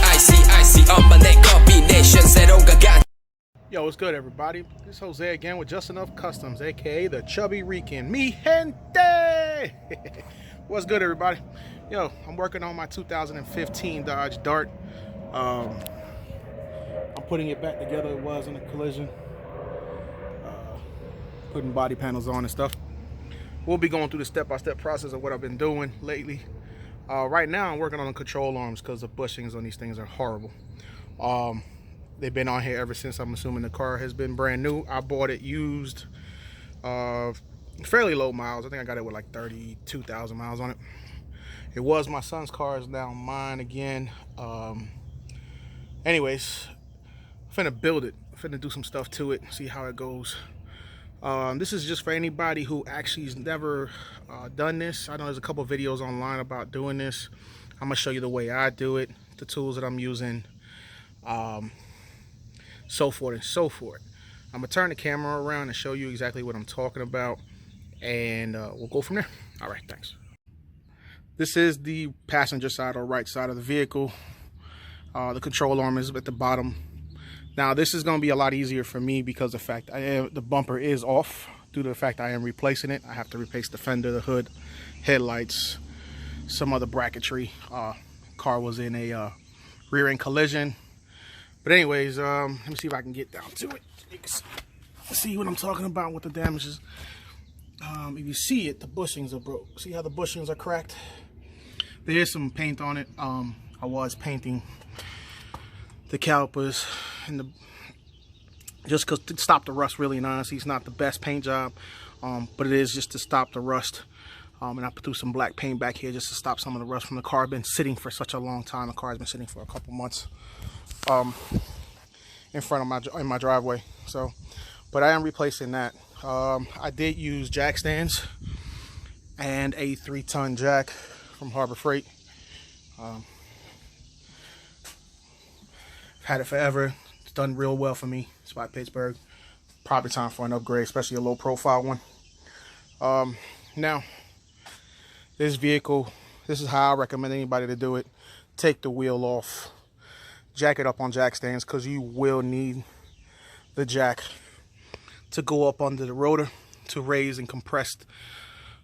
IC 엄마네 combination 새로운가 간. Yo, what's good, everybody? This is Jose again with Just Enough Customs, aka the Chubby Rican. Mi gente! What's good, everybody? Yo, I'm working on my 2015 Dodge Dart. I'm putting it back together. It was in a collision. Putting body panels on and stuff. We'll be going through the step-by-step process of what I've been doing lately. Right now, I'm working on the control arms because the bushings on these things are horrible. They've been on here ever since. I'm assuming the car has been brand new. I bought it used, fairly low miles. I think I got it with like 32,000 miles on it. It was my son's car. It's now mine again. Anyways, I'm finna build it. I'm finna do some stuff to it, see how it goes. This is just for anybody who actually has never done this. I know there's a couple videos online about doing this. I'm gonna show you the way I do it, the tools that I'm using, so forth and so forth. I'm gonna turn the camera around and show you exactly what I'm talking about, and we'll go from there. All right, thanks. This is the passenger side or right side of the vehicle. The control arm is at the bottom. Now this is going to be a lot easier for me because the fact the bumper is off due to the fact I am replacing it. I have to replace the fender, the hood, headlights, some other bracketry. Car was in a rear end collision. But anyways, let me see if I can get down to it. You can see what I'm talking about with the damages. If you see it, the bushings are broke. See how the bushings are cracked? There is some paint on it. I was painting the calipers and just because to stop the rust. Really, and honestly, it's not the best paint job, but it is just to stop the rust. And I put through some black paint back here just to stop some of the rust from the car. Been sitting for such a long time. The car has been sitting for a couple months in front of my driveway. So, but I am replacing that. I did use jack stands and a 3-ton jack from Harbor Freight. Had it forever. It's done real well for me. It's by Pittsburgh. Probably time for an upgrade, especially a low profile one. Now, this vehicle, this is how I recommend anybody to do it. Take the wheel off. Jack it up on jack stands because you will need the jack to go up under the rotor to raise and compress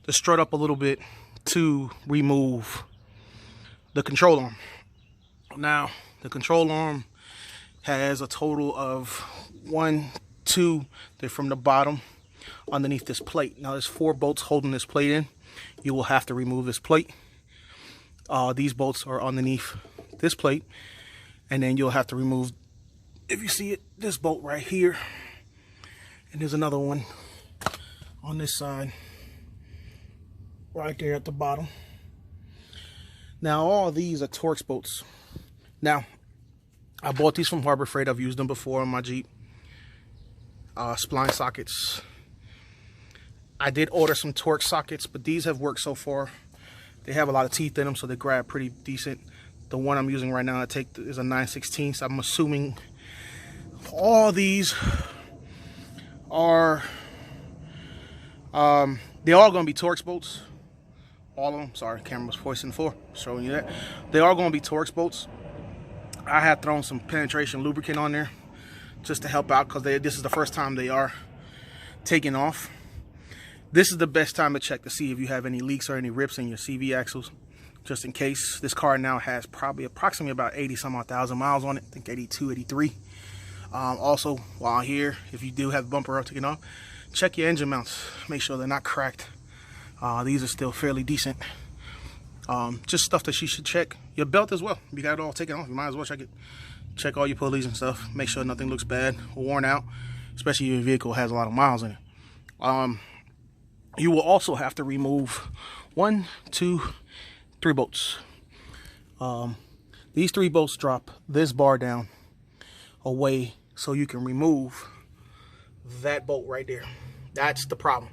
the strut up a little bit to remove the control arm. Now, the control arm has a total of 1, 2. They're from the bottom underneath this plate. Now there's 4 bolts holding this plate in. You will have to remove this plate. These bolts are underneath this plate, and then you'll have to remove, if you see it, this bolt right here, and there's another one on this side right there at the bottom. Now all these are Torx bolts. Now I bought these from Harbor Freight. I've used them before on my Jeep. Spline sockets. I did order some Torx sockets, but these have worked so far. They have a lot of teeth in them, so they grab pretty decent. The one I'm using right now is a 9/16. So I'm assuming all these are they're all going to be Torx bolts. All of them. Sorry, camera was poisoned for showing you that. They are going to be Torx bolts. I have thrown some penetration lubricant on there just to help out because this is the first time they are taking off. This is the best time to check to see if you have any leaks or any rips in your CV axles, just in case. This car now has probably approximately about 80 some odd thousand miles on it. I think 82, 83. Also, while here, if you do have the bumper taken off, check your engine mounts. Make sure they're not cracked. These are still fairly decent. Just stuff that you should check. Your belt as well. If you got it all taken off, you might as well check it. Check all your pulleys and stuff. Make sure nothing looks bad or worn out, especially if your vehicle has a lot of miles in it. You will also have to remove 1, 2, 3 bolts. These 3 bolts drop this bar down away so you can remove that bolt right there. That's the problem.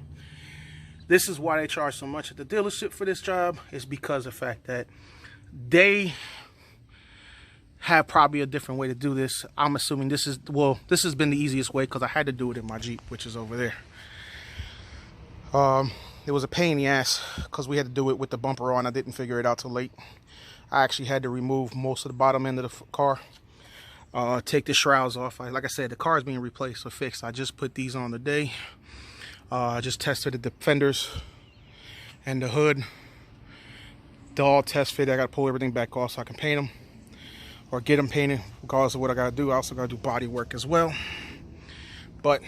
This is why they charge so much at the dealership for this job, is because of the fact that they have probably a different way to do this. I'm assuming this is, well, this has been the easiest way because I had to do it in my Jeep, which is over there. It was a pain in the ass because we had to do it with the bumper on. I didn't figure it out till late. I actually had to remove most of the bottom end of the car. Take the shrouds off. Like I said, the car is being replaced or fixed. I just put these on today. I just tested the fenders and the hood. They're all test fit. I got to pull everything back off so I can paint them or get them painted, regardless of what I got to do. I also got to do body work as well. But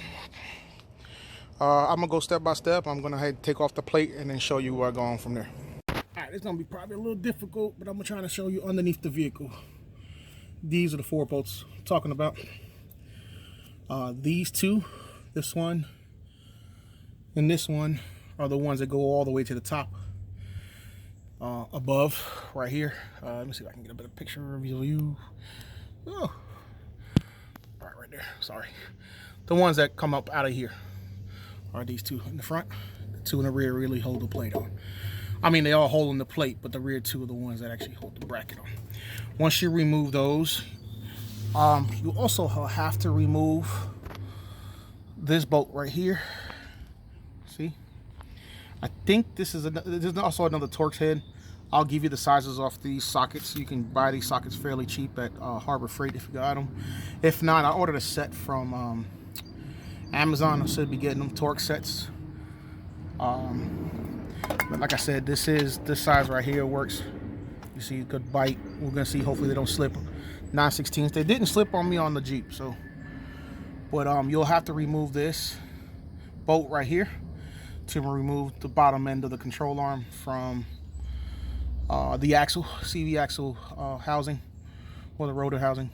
I'm going to go step by step. I'm going to take off the plate and then show you where I go on from there. All right, it's going to be probably a little difficult, but I'm going to try to show you underneath the vehicle. These are the 4 bolts I'm talking about. These 2, this one and this one, are the ones that go all the way to the top. Above, right here. Let me see if I can get a better picture of you. Oh, right there. Sorry. The ones that come up out of here are these 2 in the front. The 2 in the rear really hold the plate on. I mean, they all hold on the plate, but the rear 2 are the ones that actually hold the bracket on. Once you remove those, you also have to remove this bolt right here. See? I think this is there's also another Torx head. I'll give you the sizes off these sockets. You can buy these sockets fairly cheap at Harbor Freight if you got them. If not, I ordered a set from Amazon. I should be getting them Torx sets. But like I said, this size right here works. You see, good bite. We're gonna see. Hopefully they don't slip. 9/16. They didn't slip on me on the Jeep, so. But you'll have to remove this bolt right here to remove the bottom end of the control arm from the axle, CV axle housing, or the rotor housing.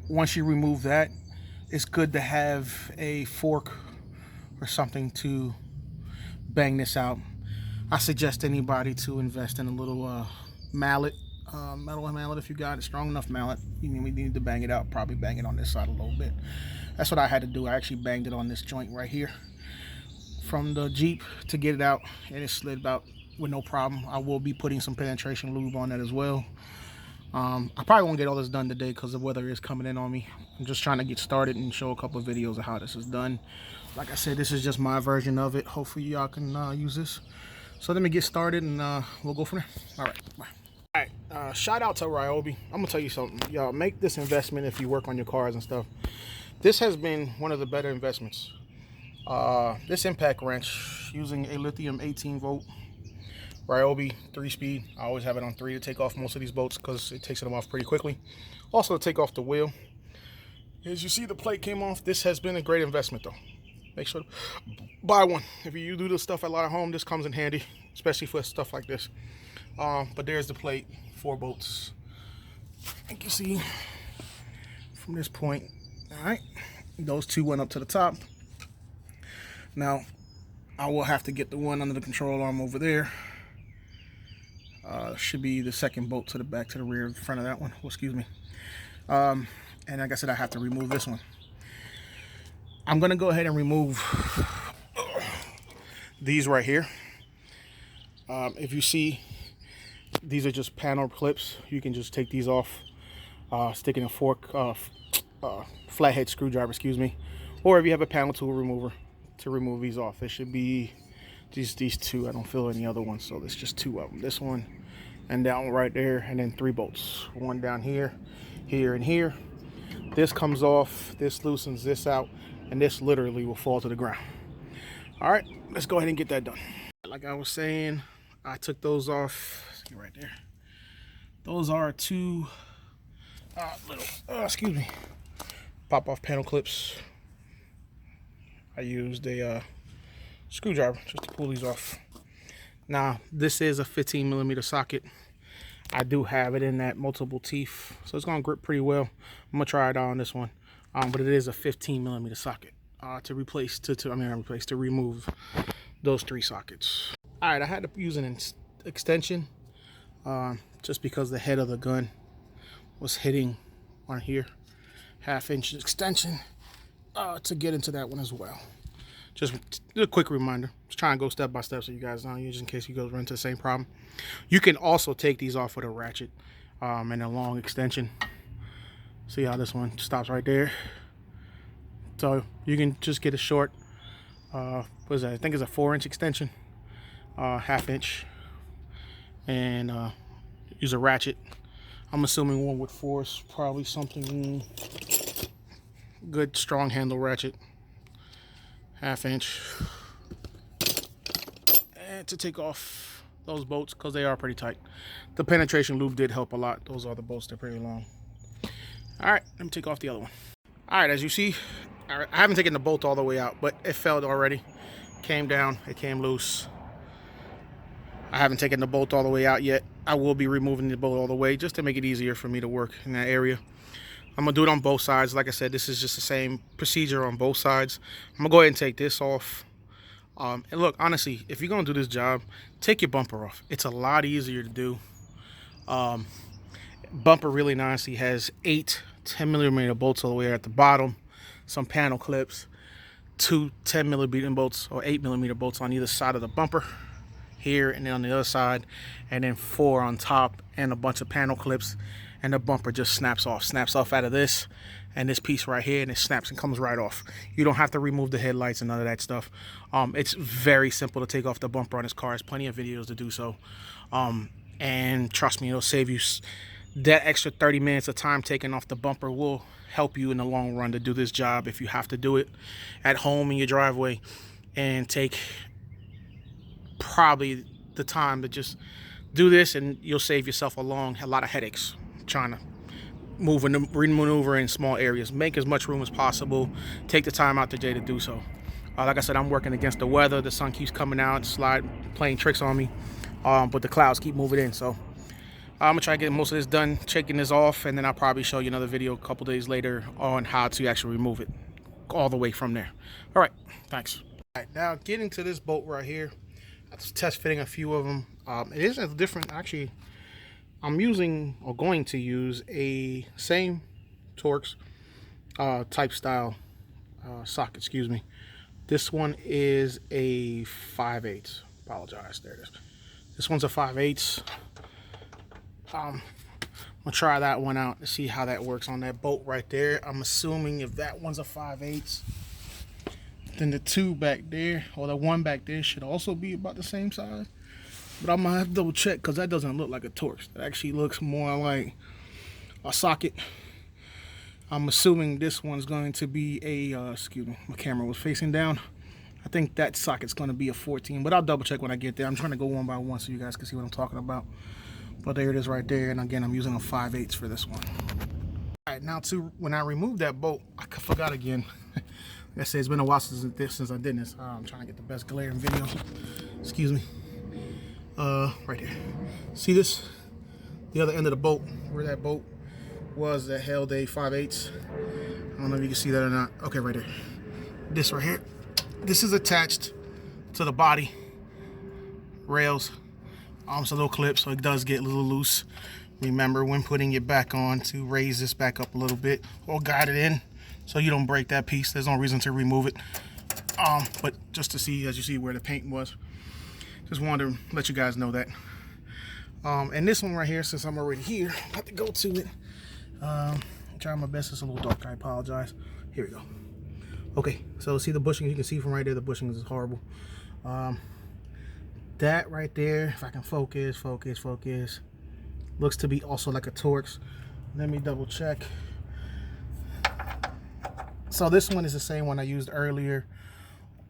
Once you remove that, it's good to have a fork or something to bang this out. I suggest anybody to invest in a little mallet, metal mallet if you got a strong enough mallet. We need to bang it out, probably bang it on this side a little bit. That's what I had to do. I actually banged it on this joint right here from the Jeep to get it out, and it slid about with no problem. I will be putting some penetration lube on that as well. I probably won't get all this done today because the weather is coming in on me. I'm just trying to get started and show a couple of videos of how this is done. Like I said, this is just my version of it. Hopefully y'all can use this. So let me get started and we'll go from there. All right, bye. All right, shout out to Ryobi. I'm gonna tell you something. Y'all make this investment if you work on your cars and stuff. This has been one of the better investments. This impact wrench using a lithium 18-volt Ryobi 3-speed. I always have it on 3 to take off most of these bolts because it takes them off pretty quickly. Also to take off the wheel. As you see, the plate came off. This has been a great investment though. Make sure to buy one. If you do this stuff a lot at home, this comes in handy, especially for stuff like this. But there's the plate, 4 bolts. You can see from this point. All right, those 2 went up to the top. Now, I will have to get the one under the control arm over there. Should be the second bolt to the back, to the rear, the front of that one. Oh, excuse me. And like I said, I have to remove this one. I'm gonna go ahead and remove these right here. If you see, these are just panel clips. You can just take these off, sticking a fork, flathead screwdriver, excuse me, or if you have a panel tool remover to remove these off. It should be these 2. I don't feel any other ones, so there's just 2 of them. This one and that one right there, and then 3 bolts. 1 down here, here, and here. This comes off. This loosens this out. And this literally will fall to the ground. All right, let's go ahead and get that done. Like I was saying, I took those off. See right there. Those are 2 little, excuse me, pop-off panel clips. I used a screwdriver just to pull these off. Now, this is a 15mm socket. I do have it in that multiple teeth, so it's gonna grip pretty well. I'm gonna try it out on this one. But it is a 15mm socket to remove those 3 sockets. All right, I had to use an extension just because the head of the gun was hitting on here. 1/2-inch extension to get into that one as well. Just a quick reminder. Just trying to go step by step so you guys know, just in case you guys run into the same problem. You can also take these off with a ratchet and a long extension. See how this one stops right there? So you can just get a short, what is that? I think it's a 4-inch extension, 1/2 inch, and use a ratchet. I'm assuming one with force, probably something good, strong handle ratchet, 1/2 inch, and to take off those bolts because they are pretty tight. The penetration lube did help a lot. Those are the bolts, they're pretty long. All right, let me take off the other one. All right, as you see, I haven't taken the bolt all the way out, but it fell already. Came down, it came loose. I haven't taken the bolt all the way out yet. I will be removing the bolt all the way just to make it easier for me to work in that area. I'm gonna do it on both sides. Like I said, this is just the same procedure on both sides. I'm gonna go ahead and take this off. And look, honestly, if you're gonna do this job, take your bumper off. It's a lot easier to do. Bumper really nicely has 8 10mm bolts all the way at the bottom, some panel clips, 2 10mm bolts or 8mm bolts on either side of the bumper here, and then on the other side, and then 4 on top, and a bunch of panel clips, and the bumper just snaps off out of this and this piece right here, and it snaps and comes right off. You don't have to remove the headlights and none of that stuff. It's very simple to take off the bumper on this car. There's plenty of videos to do so, and trust me, it'll save you that extra 30 minutes of time. Taking off the bumper will help you in the long run to do this job if you have to do it at home in your driveway, and take probably the time to just do this, and you'll save yourself a lot of headaches trying to maneuver in small areas. Make as much room as possible. Take the time out today to do so. Like I said, I'm working against the weather. The sun keeps coming out, playing tricks on me, but the clouds keep moving in. So I'm gonna try to get most of this done, taking this off, and then I'll probably show you another video a couple days later on how to actually remove it all the way from there. All right, thanks. All right, now getting to this bolt right here. I was test fitting a few of them. It isn't different, actually. I'm using, or going to use, a same Torx type style socket, excuse me. This one is a 5/8. Apologize, there it is. This one's a 5/8. I'm gonna try that one out to see how that works on that bolt right there. I'm assuming if that one's a 5/8, then the 2 back there, or the 1 back there, should also be about the same size. But I'm gonna have to double check because that doesn't look like a Torx. It actually looks more like a socket. I'm assuming this one's going to be a, excuse me, my camera was facing down. I think that socket's gonna be a 14, but I'll double check when I get there. I'm trying to go one by one so you guys can see what I'm talking about. But there it is right there, and again, I'm using a 5/8 for this one. All right, now when I removed that bolt, I forgot again. Like I said, it's been a while since I did this. I'm trying to get the best glaring video. Excuse me. Right here. See this? The other end of the bolt, where that bolt was that held a 5/8. I don't know if you can see that or not. Okay, right there. This right here. This is attached to the body rails. It's a little clip, so it does get a little loose. Remember when putting it back on to raise this back up a little bit, or guide it in so you don't break that piece. There's no reason to remove it. But just to see, as you see where the paint was. Just wanted to let you guys know that. And this one right here, since I'm already here, I have to go to it. I'm trying my best. It's a little dark, I apologize. Here we go. Okay, so see the bushing, you can see from right there, the bushing is horrible. That right there, if I can focus, looks to be also like a Torx. Let me double check. So this one is the same one I used earlier.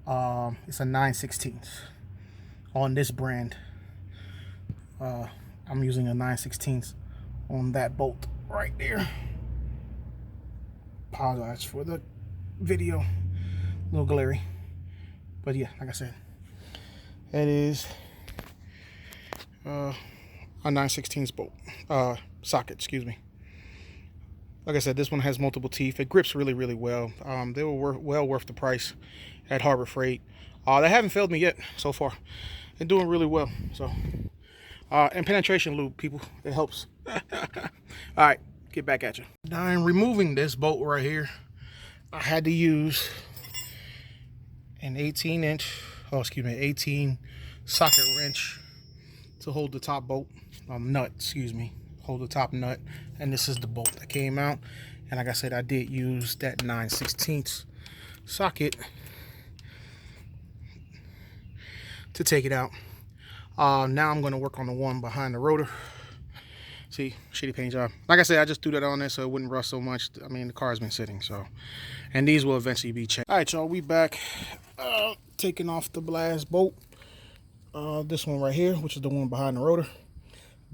It's a 9/16 on this brand. I'm using a 9/16 on that bolt right there. Apologize for the video, a little glary, but yeah, like I said, it is a 9/16 bolt socket, excuse me. Like I said, this one has multiple teeth. It grips really well. They were well worth the price at Harbor Freight. They haven't failed me yet so far. They're doing really well. So and penetration lube, people, it helps. All right, get back at you. Now in removing this bolt right here, I had to use an 18 socket wrench to hold the top bolt, nut, excuse me, hold the top nut. And this is the bolt that came out. And like I said, I did use that 9/16 socket to take it out. Now I'm going to work on the one behind the rotor. See, shitty paint job. Like I said, I just threw that on there so it wouldn't rust so much. I mean, the car's been sitting, so. And these will eventually be changed. All right, y'all, we back. Taking off the blast bolt. This one right here, which is the one behind the rotor.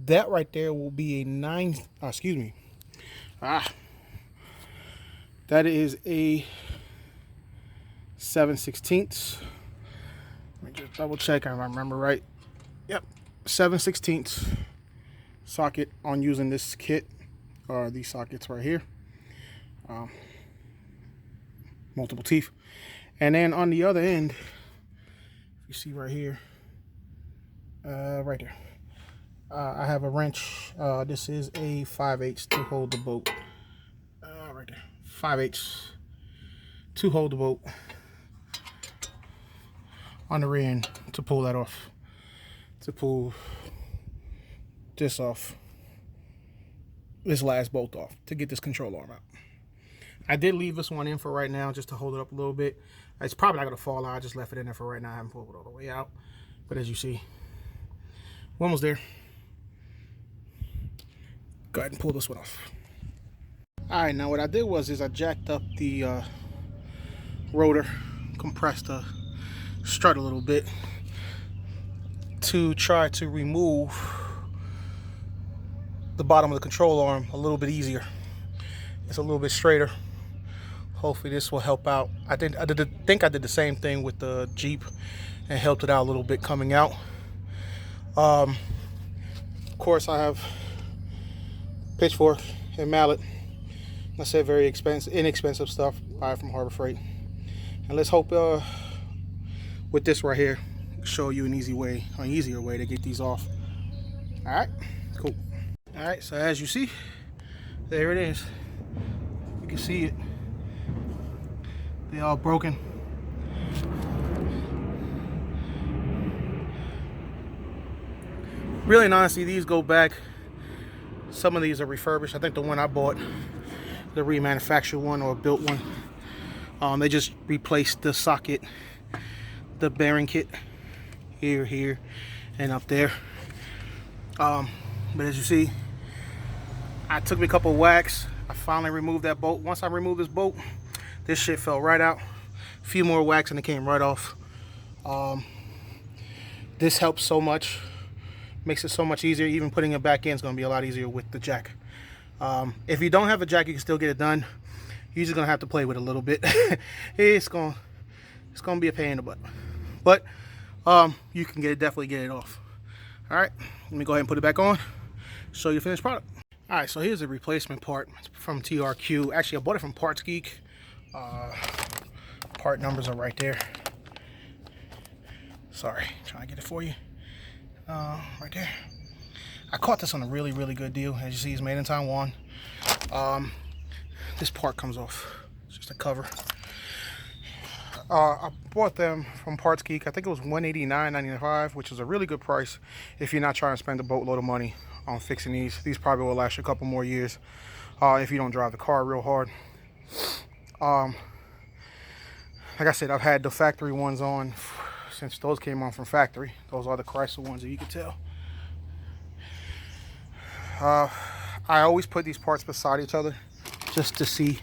That right there will be a that is a 7/16. Let me just double check if I remember right. Yep, 7/16 socket on using this kit, or these sockets right here. Multiple teeth. And then on the other end, you see right here, right there, I have a wrench. This is a 5/8 to hold the bolt. Right there, 5/8 to hold the bolt on the rear end to pull that off, to pull this off, this last bolt off, to get this control arm out. I did leave this one in for right now just to hold it up a little bit. It's probably not going to fall out. I just left it in there for right now. I haven't pulled it all the way out. But as you see, we're almost there. Go ahead and pull this one off. All right, now what I did was I jacked up the rotor, compressed the strut a little bit to try to remove the bottom of the control arm a little bit easier. It's a little bit straighter. Hopefully this will help out. I think I did the same thing with the Jeep and helped it out a little bit coming out. Of course, I have pitchfork and mallet. I said very inexpensive stuff. Buy it from Harbor Freight. And let's hope with this right here, show you an easier way to get these off. All right, cool. All right, so as you see, there it is. You can see it. They all broken. Really and honestly, these go back. Some of these are refurbished. I think the one I bought, the remanufactured one or built one, they just replaced the socket, the bearing kit here, and up there. But as you see, I took me a couple of whacks. I finally removed that bolt. Once I removed this bolt, this shit fell right out. A few more whacks and it came right off. This helps so much. Makes it so much easier. Even putting it back in is going to be a lot easier with the jack. If you don't have a jack, you can still get it done. You're just going to have to play with it a little bit. it's going to be a pain in the butt. But you can definitely get it off. All right, let me go ahead and put it back on. Show you the finished product. All right, so here's a replacement part from TRQ. Actually, I bought it from Parts Geek. Part numbers are right there. Sorry, trying to get it for you. Right there. I caught this on a really, really good deal. As you see, it's made in Taiwan. This part comes off. It's just a cover. I bought them from Parts Geek. I think it was $189.95, which is a really good price if you're not trying to spend a boatload of money on fixing these. These probably will last you a couple more years if you don't drive the car real hard. Like I said, I've had the factory ones on since those came on from factory. Those are the Chrysler ones that you can tell. I always put these parts beside each other just to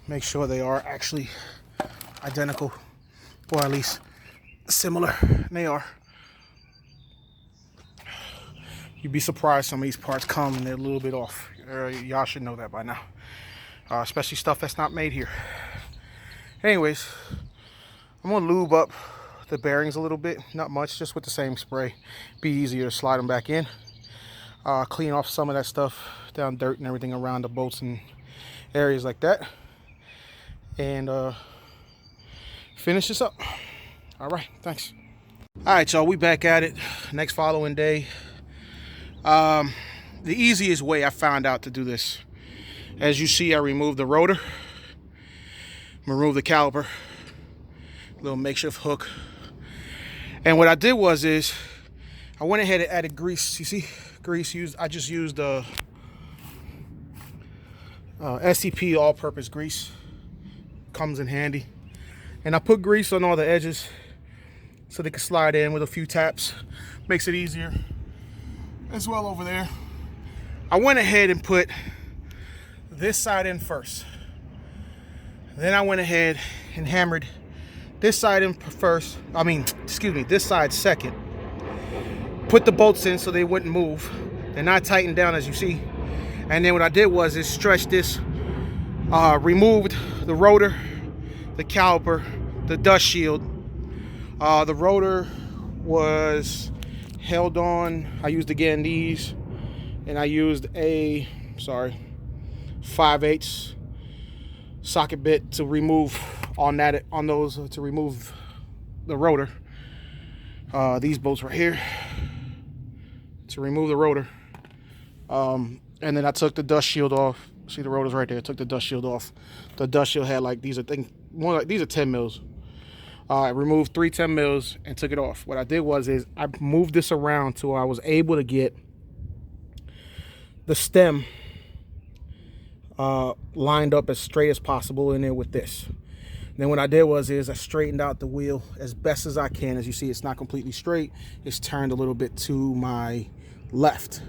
make sure they are actually identical, or at least similar. And they are. You'd be surprised some of these parts come and they're a little bit off. Y'all should know that by now. Especially stuff that's not made here. Anyways, I'm gonna lube up the bearings a little bit, not much, just with the same spray. Be easier to slide them back in. Clean off some of that stuff, down dirt and everything around the bolts and areas like that. And finish this up. All right, thanks. All right, y'all, we back at it. Next following day. The easiest way I found out to do this, as you see, I removed the rotor, removed the caliper, little makeshift hook. And what I did was I went ahead and added grease. You see, grease used. I just used SCP all-purpose grease. Comes in handy. And I put grease on all the edges so they can slide in with a few taps. Makes it easier as well over there. I went ahead and put this side in first. Then I went ahead and hammered this side in first. This side second. Put the bolts in so they wouldn't move. They're not tightened down, as you see. And then what I did was stretch this, removed the rotor, the caliper, the dust shield. The rotor was held on. I used again these, and I used a 5/8 socket bit to remove to remove the rotor. These bolts right here to remove the rotor. And then I took the dust shield off. See the rotors right there. I took the dust shield off. The dust shield had like these are 10 mils. I removed 3 10 mils and took it off. What I did was I moved this around till I was able to get the stem lined up as straight as possible in there with this. And then what I did was I straightened out the wheel as best as I can. As you see, it's not completely straight. It's turned a little bit to my left,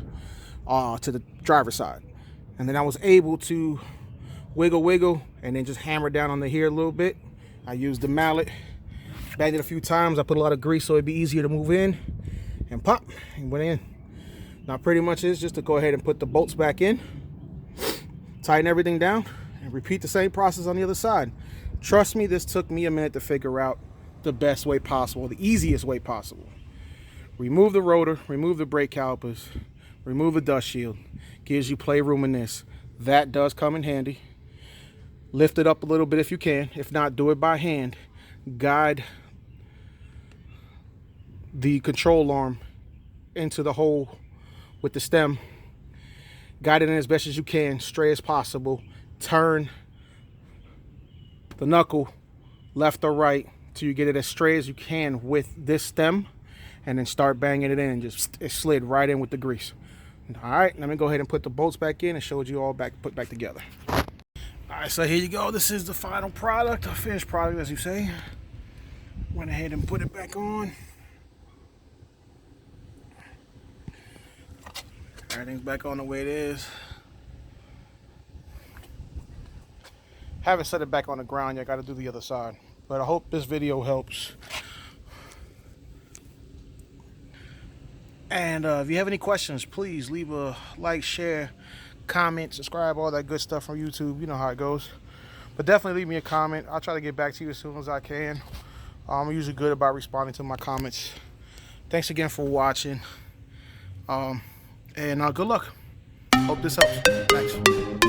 to the driver's side. And then I was able to wiggle, and then just hammer down on the here a little bit. I used the mallet, banged it a few times. I put a lot of grease so it'd be easier to move in, and pop, and went in. Now pretty much is just to go ahead and put the bolts back in, tighten everything down, and repeat the same process on the other side. Trust me, this took me a minute to figure out the best way possible, the easiest way possible. Remove the rotor, remove the brake calipers, remove the dust shield. Gives you playroom in this. That does come in handy. Lift it up a little bit if you can. If not, do it by hand. Guide the control arm into the hole with the stem. Guide it in as best as you can, straight as possible. Turn the knuckle left or right till you get it as straight as you can with this stem, and then start banging it in, and it slid right in with the grease. All right, let me go ahead and put the bolts back in and show you all put back together. All right, so here you go. This is the final product, a finished product, as you say. Went ahead and put it back on. Everything's back on the way it is. Haven't set it back on the ground yet. Got to do the other side. But I hope this video helps. And if you have any questions, please leave a like, share, comment, subscribe, all that good stuff from YouTube. You know how it goes. But definitely leave me a comment. I'll try to get back to you as soon as I can. I'm usually good about responding to my comments. Thanks again for watching. And good luck. Hope this helps. Thanks.